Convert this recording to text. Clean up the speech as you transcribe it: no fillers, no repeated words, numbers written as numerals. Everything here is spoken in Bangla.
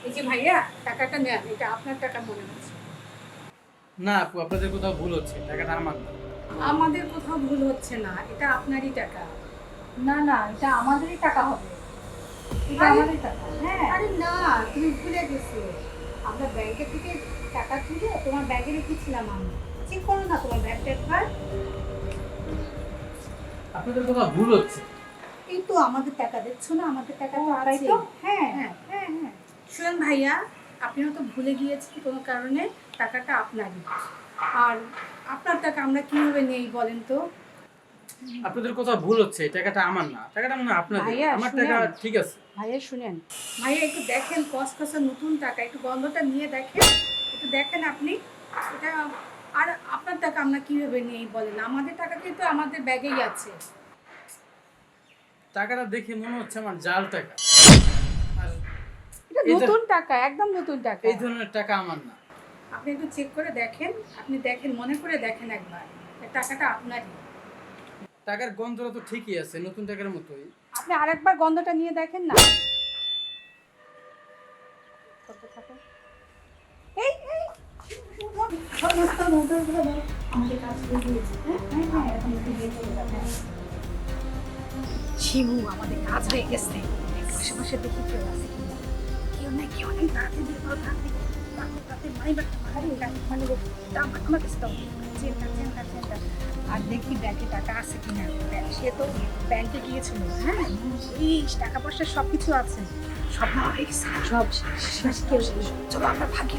এই যে ভাইয়া টাকাটা নেন, এটা আপনার টাকা মনে হচ্ছে। না আপু, আপনাদের কোথাও ভুল হচ্ছে, টাকাটা আমার না। আমাদের কোথাও ভুল হচ্ছে না, এটা আপনারই টাকা। না না, এটা আমাদেরই টাকা হবে, এটা আমাদের টাকা। হ্যাঁ, আরে না, তুমি ভুলে গেছো। আমরা ব্যাংকের থেকে টাকা তুলে তোমার ব্যাগে রেখেছিলাম। আমি চেক করো না তোমার ব্যাগটা একবার। আপনাদের কোথাও ভুল হচ্ছে। এই তো আমাদের টাকা, দেখছো না আমাদের টাকা তো আছে। হ্যাঁ হ্যাঁ হ্যাঁ হ্যাঁ। শুনেন ভাইয়া, আপনি হয়তো ভুলে গিয়েছেন কোনো কারণে, টাকাটা আপনারই। আর আপনার টাকা আমরা কিভাবে নেই বলেন তো? আপনাদের কোথাও ভুল হচ্ছে, এই টাকাটা আমার না, টাকাটা মনে হয় আপনাদের। ভাইয়া, আমার শুনেন। টাকা ঠিক আছে। ভাইয়া শুনেন, ভাইয়া একটু দেখেন, কসকসা নতুন টাকা, একটু গন্ধটা নিয়ে দেখেন, একটু দেখেন আপনি এটা। আর আপনার টাকা আমরা কিভাবে নেই বলেন? আমাদের টাকা কিন্তু আমাদের ব্যাগেই আছে। টাকাটা দেখে মনে হচ্ছে আমার জাল টাকা। আর এটা এই নতুন টাকা, একদম নতুন টাকা। এই ধরনের টাকা আমার না। আপনি একটু চেক করে দেখেন, আপনি দেখেন, মনে করে দেখেন একবার, এই টাকাটা আপনারই। টাকার গন্ধটা তো ঠিকই আছে, নতুন টাকার মতোই। আপনি আরেকবার গন্ধটা নিয়ে দেখেন না। কত টাকা? এই এই আমাদের কাজ হয়ে গিয়েছে। হ্যাঁ হ্যাঁ, এখন একটু বের করে দেবেন। শিমু, আমাদের কাজ হয়ে গেছে। আশেপাশে দেখি কেউ আছে কিনা। কেউ নেই, তাড়াতাড়ি বের করো, তাড়াতাড়ি। তাতে মানি ব্যাগটা মারি, মানে আমার কাছে দাও। চেনটা। আর দেখি ব্যাগে টাকা আছে কিনা। সে তো ব্যাংকে গিয়েছিল। হ্যাঁ, এই টাকা পয়সা সব কিছু আছে। সব নেওয়া হয়ে গেছে, সব শেষ। চলো আমরা ভাগি।